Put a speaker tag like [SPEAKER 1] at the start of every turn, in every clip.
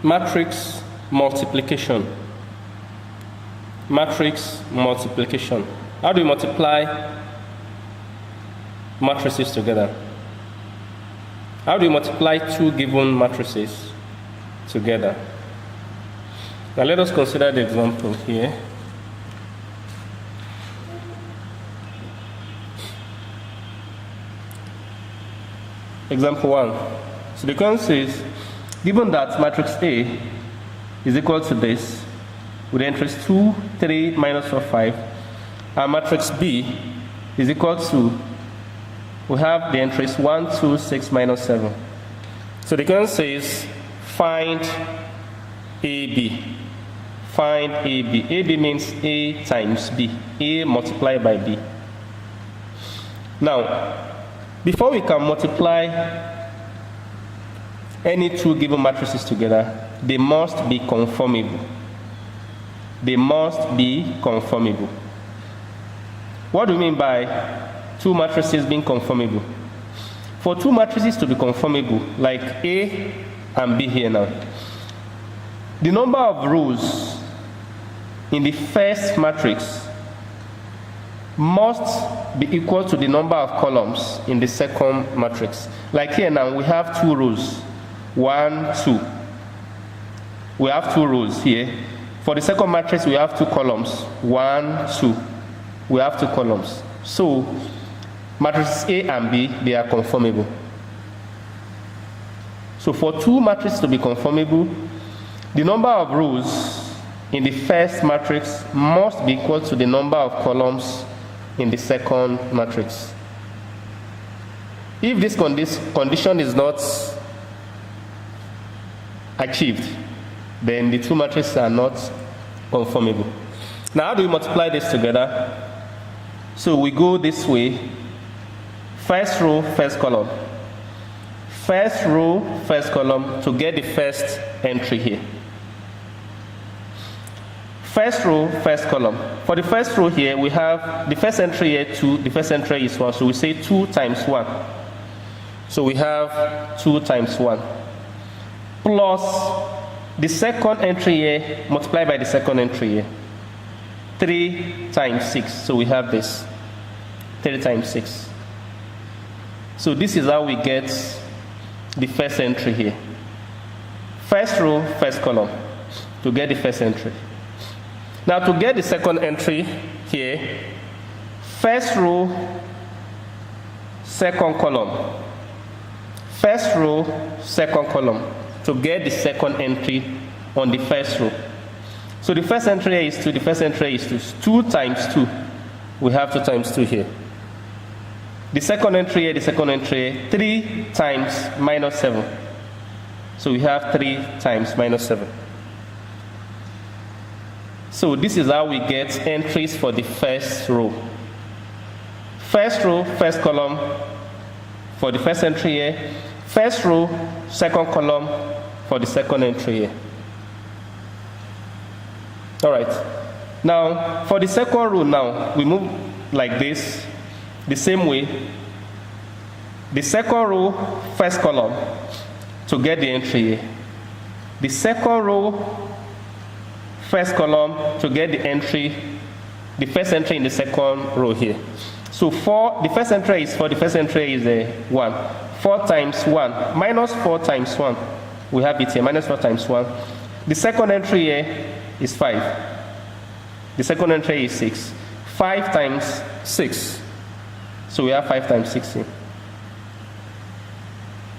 [SPEAKER 1] Matrix multiplication. Matrix multiplication. How do you multiply matrices together? How do you multiply two given matrices together? Now let us consider the example here. Example 1. So the question says, given that matrix A is equal to this, with entries 2, 3, minus 4, 5, and matrix B is equal to, we have the entries 1, 2, 6, minus 7. So the question says, find AB. Find AB. AB means A times B. A multiplied by B. Now, before we can multiply any two given matrices together, they must be conformable. They must be conformable. What do we mean by two matrices being conformable? For two matrices to be conformable, like A and B here now, the number of rows in the first matrix must be equal to the number of columns in the second matrix. Like here now, we have two rows. 1, 2. We have two rows here. For the second matrix, we have two columns. 1, 2. We have two columns. So, matrices A and B, they are conformable. So, for two matrices to be conformable, the number of rows in the first matrix must be equal to the number of columns in the second matrix. If this condition is not achieved, then the two matrices are not conformable. Now, how do we multiply this together? So we go this way. First row, first column. First row, first column to get the first entry here. First row, first column. For the first row here, we have the first entry here 2, the first entry is 1. So we say 2 times 1. So we have 2 times 1. Plus the second entry here multiplied by the second entry here. 3 times 6. So we have this. 3 times 6. So this is how we get the first entry here. First row, first column to get the first entry. Now to get the second entry here, first row, second column. First row, second column to get the second entry on the first row. So the first entry here is 2, the first entry is 2. 2 times 2. We have 2 times 2 here. The second entry here, the second entry here, 3 times minus 7. So we have 3 times minus 7. So this is how we get entries for the first row. First row, first column for the first entry here. First row, second column for the second entry here. All right. Now, for the second row now, we move like this, the same way. The second row, first column to get the entry here. The second row, first column to get the entry, the first entry in the second row here. So for the first entry is 4, the first entry is 1. 4 times 1, minus 4 times 1. We have it here, minus 4 times 1. The second entry here is 5. The second entry is 6. 5 times 6. So we have 5 times 6 here.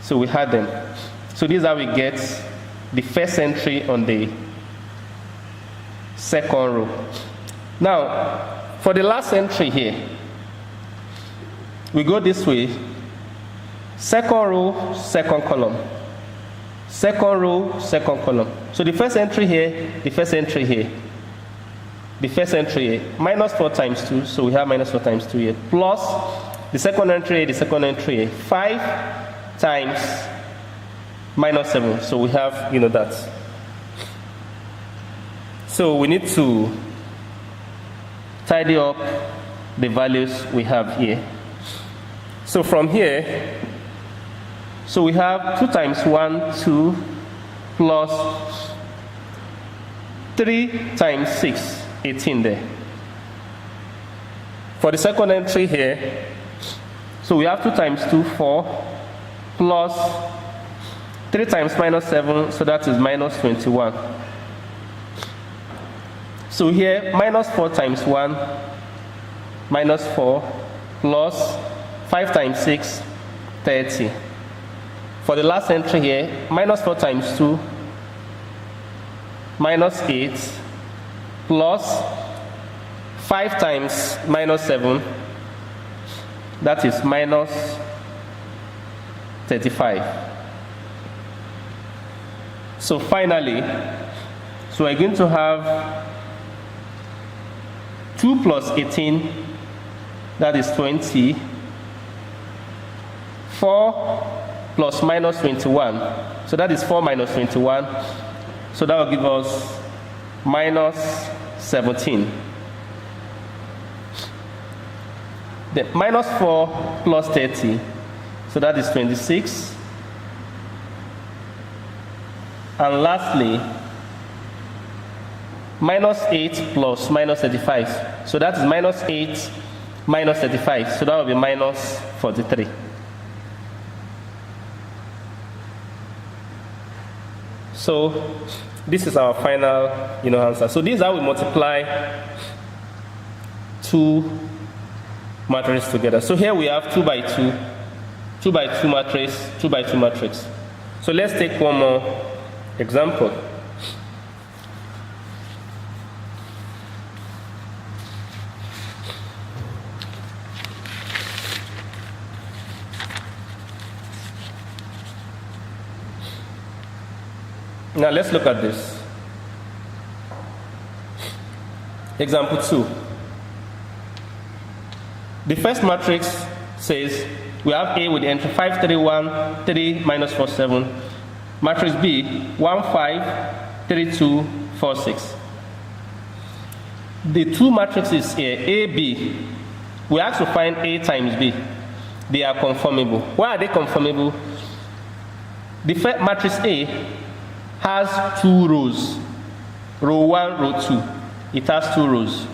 [SPEAKER 1] So we had them. So this is how we get the first entry on the second row. Now, for the last entry here, we go this way. Second row, second column. Second row, second column. So the first entry here, the first entry here. The first entry here, minus 4 times 2, so we have minus 4 times 2 here. Plus the second entry here, the second entry here. 5 times minus 7, so we have, that. So we need to tidy up the values we have here. So from here, so we have 2 times 1, 2, plus 3 times 6, 18 there. For the second entry here, so we have 2 times 2, 4, plus 3 times minus 7, so that is minus 21. So here, minus 4 times 1, minus 4, plus 5 times 6, 30. For the last entry here, minus 4 times 2, minus 8, plus 5 times minus 7, that is minus 35. So finally, so we're going to have 2 plus 18, that is 20, 4 plus minus 21, so that is 4 minus 21, so that will give us minus 17. Then minus 4 plus 30, so that is 26. And lastly, minus 8 plus minus 35, so that is minus 8 minus 35, so that will be minus 43. So this is our final answer. So this is how we multiply two matrices together. So here we have 2 by 2, 2 by 2 matrix, 2 by 2 matrix. So let's take one more example. Now let's look at this. Example 2. The first matrix says we have A with the entry 5, 3, 1, 3, minus 4, 7. Matrix B, 1, 5, 3, 2, 4, 6. The two matrices here, A, B, we have to find A times B. They are conformable. Why are they conformable? The first matrix A has 2 rows. Row 1, row 2. It has 2 rows.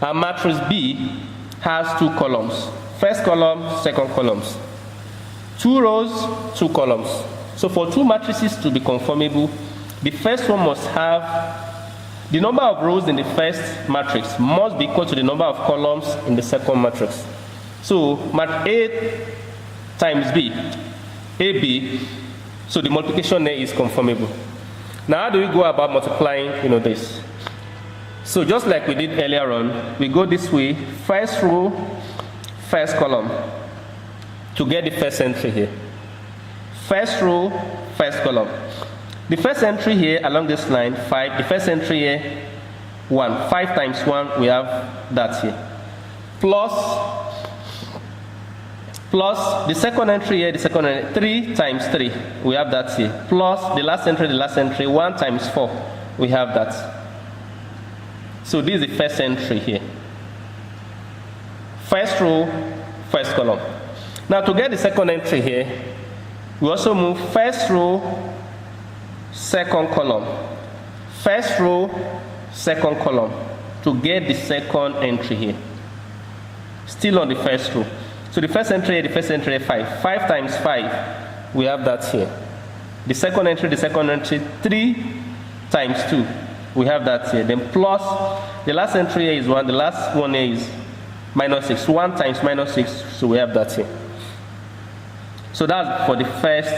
[SPEAKER 1] And matrix B has 2 columns. First column, second columns. 2 rows, 2 columns. So for two matrices to be conformable, the first one must have the number of rows in the first matrix must be equal to the number of columns in the second matrix. So A times B, AB, so the multiplication there is conformable. Now how do we go about multiplying this? So just like we did earlier on, we go this way, first row, first column, to get the first entry here. First row, first column. The first entry here along this line, 5. The first entry here, 1. 5 times 1, we have that here. Plus the second entry here, the second entry, 3 times 3, we have that here. Plus the last entry, 1 times 4, we have that. So this is the first entry here. First row, first column. Now to get the second entry here, we also move first row, second column. First row, second column to get the second entry here. Still on the first row. So the first entry here, 5. 5 times 5, we have that here. The second entry, 3 times 2, we have that here. Then plus, the last entry here is 1, the last one here is minus 6. 1 times minus 6, so we have that here. So that's for the first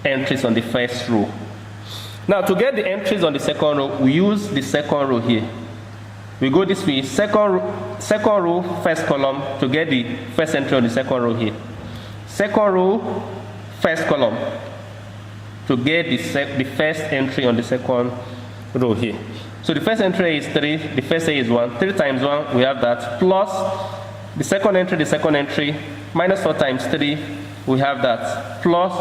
[SPEAKER 1] entries on the first row. Now to get the entries on the second row, we use the second row here. We go this way, second row, first column to get the first entry on the second row here. Second row, first column to get the first entry on the second row here. So the first entry is 3, the first A is 1. 3 times 1, we have that. Plus the second entry, minus 4 times 3, we have that. Plus,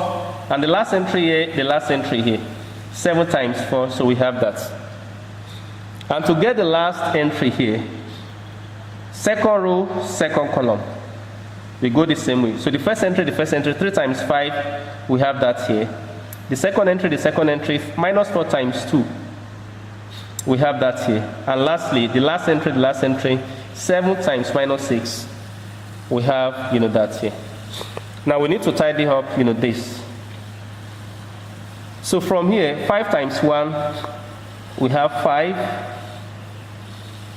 [SPEAKER 1] and the last entry here, 7 times 4, so we have that. And to get the last entry here, second row, second column, we go the same way. So the first entry, 3 times 5, we have that here. The second entry, minus 4 times 2. We have that here. And lastly, the last entry, 7 times minus 6. We have, that here. Now we need to tidy up, this. So from here, 5 times 1, we have 5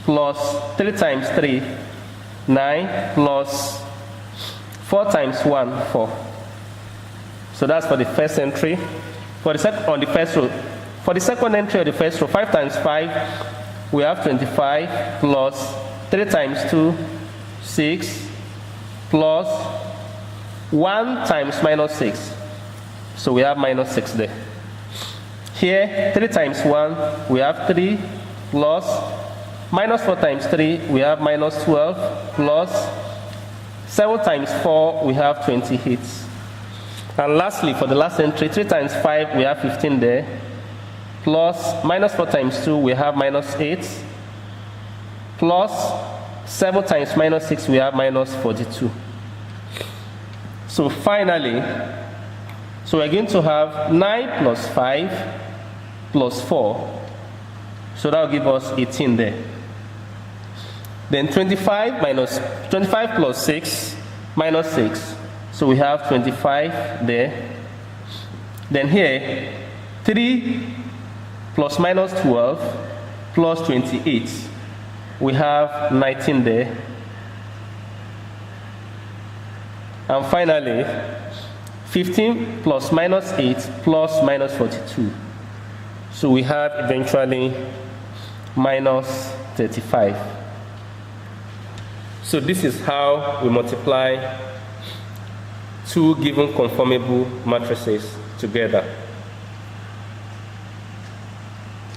[SPEAKER 1] plus 3 times 3, 9 plus 4 times 1, 4. So that's for the first entry. For the on the first row. For the second entry of the first row, 5 times 5, we have 25 plus 3 times 2, 6 plus 1 times minus 6. So we have minus 6 there. Here, 3 times 1, we have 3 plus minus 4 times 3, we have minus 12 plus 7 times 4, we have 28. And lastly, for the last entry, 3 times 5, we have 15 there, plus minus 4 times 2, we have minus 8, plus 7 times minus 6, we have minus 42. So finally, so we're going to have 9 plus 5 plus 4. So that will give us 18 there. Then 25 plus 6 minus 6. So we have 25 there. Then here, 3 plus minus 12 plus 28. We have 19 there. And finally, 15 plus minus 8 plus minus 42. So we have eventually minus 35. So this is how we multiply two given conformable matrices together.